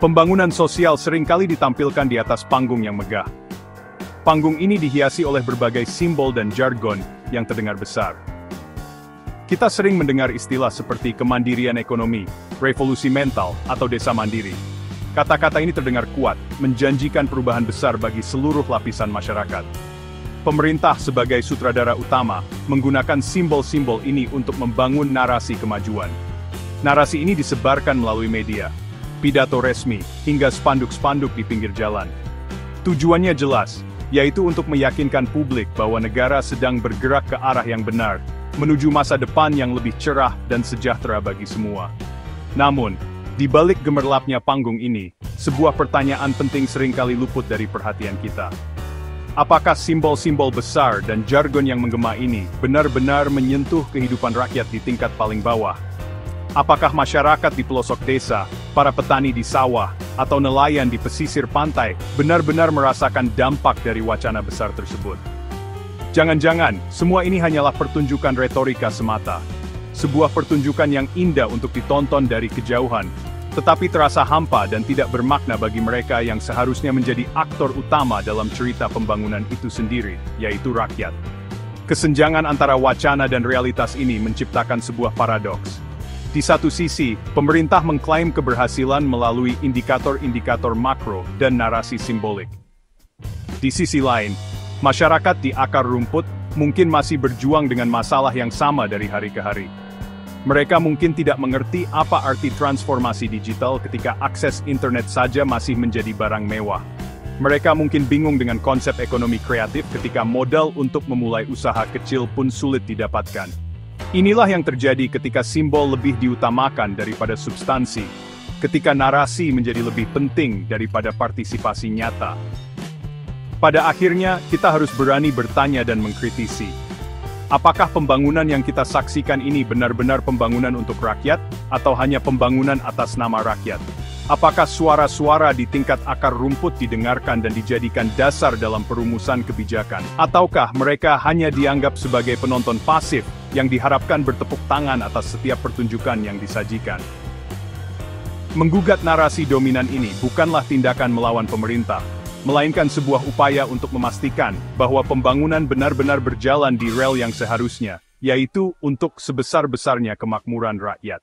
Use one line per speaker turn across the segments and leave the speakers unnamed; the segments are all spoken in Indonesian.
Pembangunan sosial seringkali ditampilkan di atas panggung yang megah. Panggung ini dihiasi oleh berbagai simbol dan jargon yang terdengar besar. Kita sering mendengar istilah seperti kemandirian ekonomi, revolusi mental, atau desa mandiri. Kata-kata ini terdengar kuat, menjanjikan perubahan besar bagi seluruh lapisan masyarakat. Pemerintah sebagai sutradara utama menggunakan simbol-simbol ini untuk membangun narasi kemajuan. Narasi ini disebarkan melalui media, pidato resmi, hingga spanduk-spanduk di pinggir jalan. Tujuannya jelas, yaitu untuk meyakinkan publik bahwa negara sedang bergerak ke arah yang benar, menuju masa depan yang lebih cerah dan sejahtera bagi semua. Namun, di balik gemerlapnya panggung ini, sebuah pertanyaan penting seringkali luput dari perhatian kita. Apakah simbol-simbol besar dan jargon yang menggema ini benar-benar menyentuh kehidupan rakyat di tingkat paling bawah? Apakah masyarakat di pelosok desa, para petani di sawah, atau nelayan di pesisir pantai benar-benar merasakan dampak dari wacana besar tersebut? Jangan-jangan, semua ini hanyalah pertunjukan retorika semata. Sebuah pertunjukan yang indah untuk ditonton dari kejauhan, tetapi terasa hampa dan tidak bermakna bagi mereka yang seharusnya menjadi aktor utama dalam cerita pembangunan itu sendiri, yaitu rakyat. Kesenjangan antara wacana dan realitas ini menciptakan sebuah paradoks. Di satu sisi, pemerintah mengklaim keberhasilan melalui indikator-indikator makro dan narasi simbolik. Di sisi lain, masyarakat di akar rumput mungkin masih berjuang dengan masalah yang sama dari hari ke hari. Mereka mungkin tidak mengerti apa arti transformasi digital ketika akses internet saja masih menjadi barang mewah. Mereka mungkin bingung dengan konsep ekonomi kreatif ketika modal untuk memulai usaha kecil pun sulit didapatkan. Inilah yang terjadi ketika simbol lebih diutamakan daripada substansi, ketika narasi menjadi lebih penting daripada partisipasi nyata. Pada akhirnya, kita harus berani bertanya dan mengkritisi. Apakah pembangunan yang kita saksikan ini benar-benar pembangunan untuk rakyat, atau hanya pembangunan atas nama rakyat? Apakah suara-suara di tingkat akar rumput didengarkan dan dijadikan dasar dalam perumusan kebijakan? Ataukah mereka hanya dianggap sebagai penonton pasif yang diharapkan bertepuk tangan atas setiap pertunjukan yang disajikan? Menggugat narasi dominan ini bukanlah tindakan melawan pemerintah, melainkan sebuah upaya untuk memastikan bahwa pembangunan benar-benar berjalan di rel yang seharusnya, yaitu untuk sebesar-besarnya kemakmuran rakyat.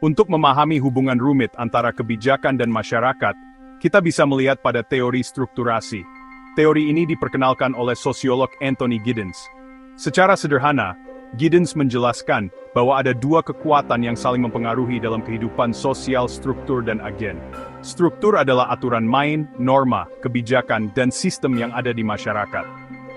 Untuk memahami hubungan rumit antara kebijakan dan masyarakat, kita bisa melihat pada teori strukturasi. Teori ini diperkenalkan oleh sosiolog Anthony Giddens. Secara sederhana, Giddens menjelaskan bahwa ada dua kekuatan yang saling mempengaruhi dalam kehidupan sosial struktur dan agen. Struktur adalah aturan main, norma, kebijakan, dan sistem yang ada di masyarakat.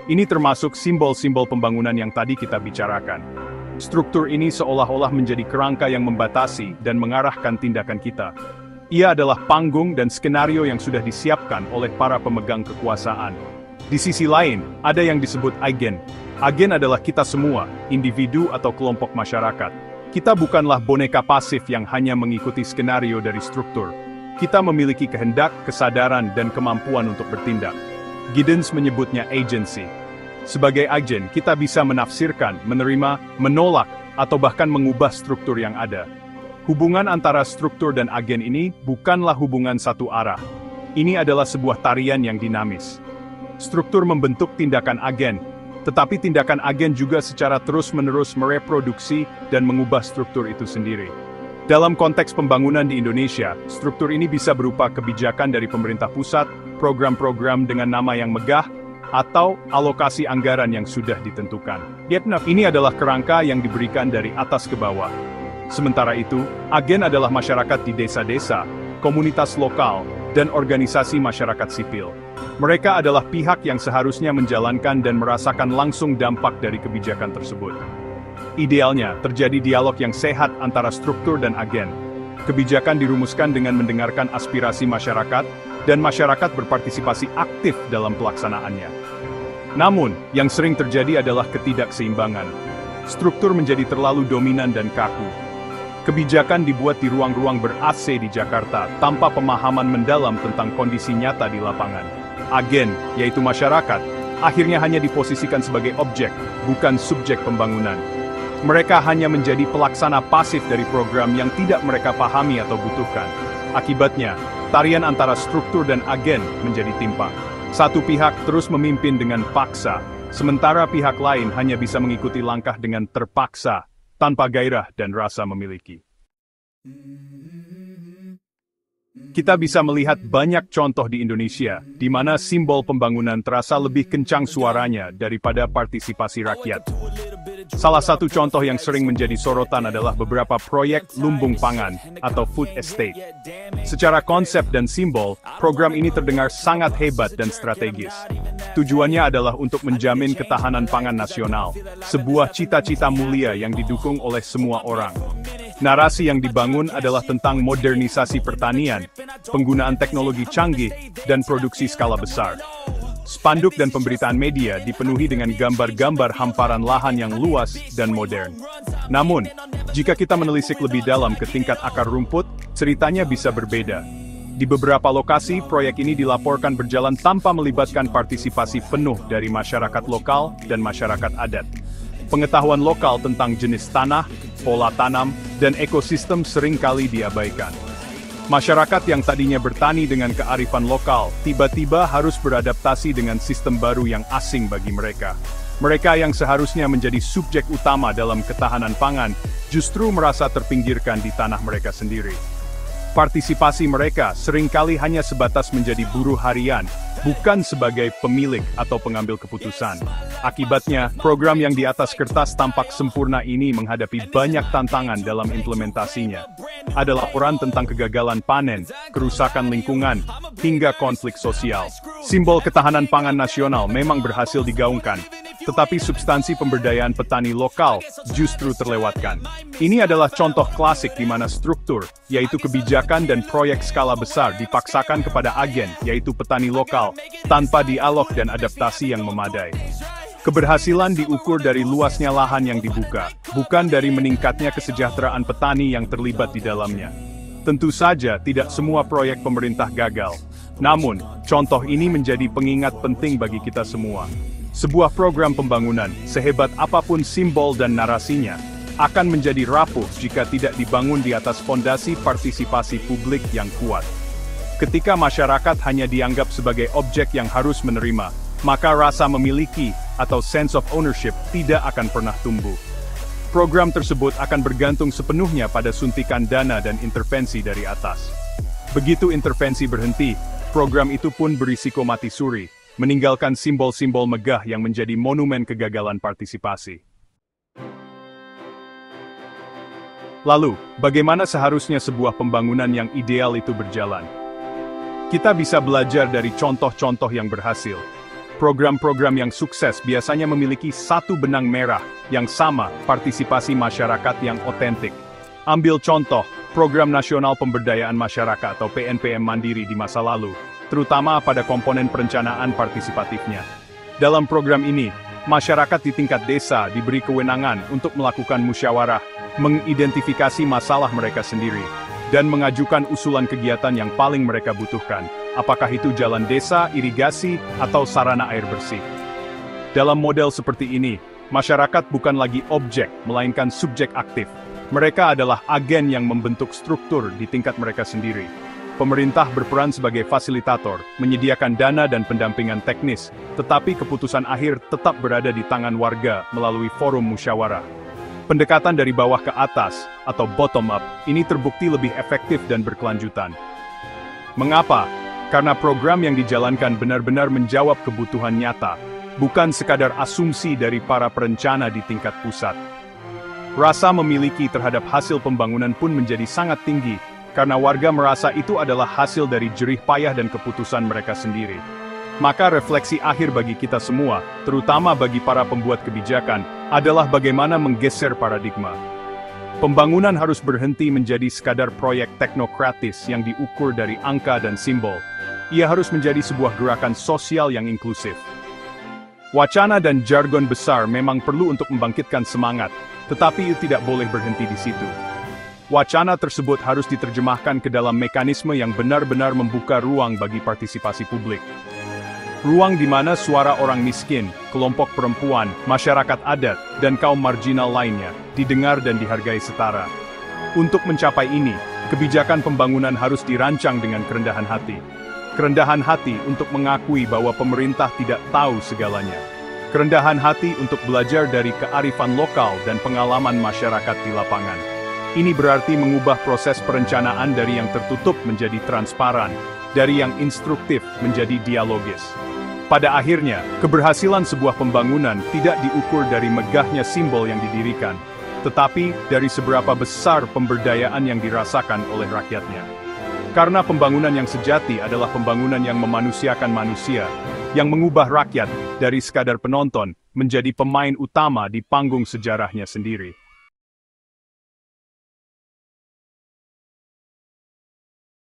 Ini termasuk simbol-simbol pembangunan yang tadi kita bicarakan. Struktur ini seolah-olah menjadi kerangka yang membatasi dan mengarahkan tindakan kita. Ia adalah panggung dan skenario yang sudah disiapkan oleh para pemegang kekuasaan. Di sisi lain, ada yang disebut agen. Agen adalah kita semua, individu atau kelompok masyarakat. Kita bukanlah boneka pasif yang hanya mengikuti skenario dari struktur. Kita memiliki kehendak, kesadaran, dan kemampuan untuk bertindak. Giddens menyebutnya agency. Sebagai agen, kita bisa menafsirkan, menerima, menolak, atau bahkan mengubah struktur yang ada. Hubungan antara struktur dan agen ini bukanlah hubungan satu arah. Ini adalah sebuah tarian yang dinamis. Struktur membentuk tindakan agen, tetapi tindakan agen juga secara terus-menerus mereproduksi dan mengubah struktur itu sendiri. Dalam konteks pembangunan di Indonesia, struktur ini bisa berupa kebijakan dari pemerintah pusat, program-program dengan nama yang megah, atau alokasi anggaran yang sudah ditentukan. Ini adalah kerangka yang diberikan dari atas ke bawah. Sementara itu, agen adalah masyarakat di desa-desa, komunitas lokal, dan organisasi masyarakat sipil. Mereka adalah pihak yang seharusnya menjalankan dan merasakan langsung dampak dari kebijakan tersebut. Idealnya, terjadi dialog yang sehat antara struktur dan agen. Kebijakan dirumuskan dengan mendengarkan aspirasi masyarakat, dan masyarakat berpartisipasi aktif dalam pelaksanaannya. Namun, yang sering terjadi adalah ketidakseimbangan. Struktur menjadi terlalu dominan dan kaku. Kebijakan dibuat di ruang-ruang ber-AC di Jakarta tanpa pemahaman mendalam tentang kondisi nyata di lapangan. Agen, yaitu masyarakat, akhirnya hanya diposisikan sebagai objek, bukan subjek pembangunan. Mereka hanya menjadi pelaksana pasif dari program yang tidak mereka pahami atau butuhkan. Akibatnya, tarian antara struktur dan agen menjadi timpang. Satu pihak terus memimpin dengan paksa, sementara pihak lain hanya bisa mengikuti langkah dengan terpaksa, tanpa gairah dan rasa memiliki. Kita bisa melihat banyak contoh di Indonesia, di mana simbol pembangunan terasa lebih kencang suaranya daripada partisipasi rakyat. Salah satu contoh yang sering menjadi sorotan adalah beberapa proyek lumbung pangan atau food estate. Secara konsep dan simbol, program ini terdengar sangat hebat dan strategis. Tujuannya adalah untuk menjamin ketahanan pangan nasional, sebuah cita-cita mulia yang didukung oleh semua orang. Narasi yang dibangun adalah tentang modernisasi pertanian, penggunaan teknologi canggih, dan produksi skala besar. Spanduk dan pemberitaan media dipenuhi dengan gambar-gambar hamparan lahan yang luas dan modern. Namun, jika kita menelisik lebih dalam ke tingkat akar rumput, ceritanya bisa berbeda. Di beberapa lokasi, proyek ini dilaporkan berjalan tanpa melibatkan partisipasi penuh dari masyarakat lokal dan masyarakat adat. Pengetahuan lokal tentang jenis tanah, pola tanam, dan ekosistem seringkali diabaikan. Masyarakat yang tadinya bertani dengan kearifan lokal, tiba-tiba harus beradaptasi dengan sistem baru yang asing bagi mereka. Mereka yang seharusnya menjadi subjek utama dalam ketahanan pangan, justru merasa terpinggirkan di tanah mereka sendiri. Partisipasi mereka seringkali hanya sebatas menjadi buruh harian, bukan sebagai pemilik atau pengambil keputusan. Akibatnya, program yang di atas kertas tampak sempurna ini menghadapi banyak tantangan dalam implementasinya. Ada laporan tentang kegagalan panen, kerusakan lingkungan, hingga konflik sosial. Simbol ketahanan pangan nasional memang berhasil digaungkan, tetapi substansi pemberdayaan petani lokal justru terlewatkan. Ini adalah contoh klasik di mana struktur, yaitu kebijakan dan proyek skala besar dipaksakan kepada agen, yaitu petani lokal, tanpa dialog dan adaptasi yang memadai. Keberhasilan diukur dari luasnya lahan yang dibuka, bukan dari meningkatnya kesejahteraan petani yang terlibat di dalamnya. Tentu saja tidak semua proyek pemerintah gagal. Namun, contoh ini menjadi pengingat penting bagi kita semua. Sebuah program pembangunan, sehebat apapun simbol dan narasinya, akan menjadi rapuh jika tidak dibangun di atas fondasi partisipasi publik yang kuat. Ketika masyarakat hanya dianggap sebagai objek yang harus menerima, maka rasa memiliki atau sense of ownership tidak akan pernah tumbuh. Program tersebut akan bergantung sepenuhnya pada suntikan dana dan intervensi dari atas. Begitu intervensi berhenti, program itu pun berisiko mati suri, meninggalkan simbol-simbol megah yang menjadi monumen kegagalan partisipasi. Lalu, bagaimana seharusnya sebuah pembangunan yang ideal itu berjalan? Kita bisa belajar dari contoh-contoh yang berhasil. Program-program yang sukses biasanya memiliki satu benang merah yang sama, partisipasi masyarakat yang otentik. Ambil contoh, Program Nasional Pemberdayaan Masyarakat atau PNPM Mandiri di masa lalu, terutama pada komponen perencanaan partisipatifnya. Dalam program ini, masyarakat di tingkat desa diberi kewenangan untuk melakukan musyawarah, mengidentifikasi masalah mereka sendiri, dan mengajukan usulan kegiatan yang paling mereka butuhkan, apakah itu jalan desa, irigasi, atau sarana air bersih. Dalam model seperti ini, masyarakat bukan lagi objek, melainkan subjek aktif. Mereka adalah agen yang membentuk struktur di tingkat mereka sendiri. Pemerintah berperan sebagai fasilitator, menyediakan dana dan pendampingan teknis, tetapi keputusan akhir tetap berada di tangan warga melalui forum musyawarah. Pendekatan dari bawah ke atas, atau bottom-up, ini terbukti lebih efektif dan berkelanjutan. Mengapa? Karena program yang dijalankan benar-benar menjawab kebutuhan nyata, bukan sekadar asumsi dari para perencana di tingkat pusat. Rasa memiliki terhadap hasil pembangunan pun menjadi sangat tinggi, karena warga merasa itu adalah hasil dari jerih payah dan keputusan mereka sendiri. Maka refleksi akhir bagi kita semua, terutama bagi para pembuat kebijakan, adalah bagaimana menggeser paradigma. Pembangunan harus berhenti menjadi sekadar proyek teknokratis yang diukur dari angka dan simbol. Ia harus menjadi sebuah gerakan sosial yang inklusif. Wacana dan jargon besar memang perlu untuk membangkitkan semangat, tetapi itu tidak boleh berhenti di situ. Wacana tersebut harus diterjemahkan ke dalam mekanisme yang benar-benar membuka ruang bagi partisipasi publik. Ruang di mana suara orang miskin, kelompok perempuan, masyarakat adat, dan kaum marginal lainnya didengar dan dihargai setara. Untuk mencapai ini, kebijakan pembangunan harus dirancang dengan kerendahan hati. Kerendahan hati untuk mengakui bahwa pemerintah tidak tahu segalanya. Kerendahan hati untuk belajar dari kearifan lokal dan pengalaman masyarakat di lapangan. Ini berarti mengubah proses perencanaan dari yang tertutup menjadi transparan, dari yang instruktif menjadi dialogis. Pada akhirnya, keberhasilan sebuah pembangunan tidak diukur dari megahnya simbol yang didirikan, tetapi dari seberapa besar pemberdayaan yang dirasakan oleh rakyatnya. Karena pembangunan yang sejati adalah pembangunan yang memanusiakan manusia, yang mengubah rakyat dari sekadar penonton menjadi pemain utama di panggung sejarahnya sendiri.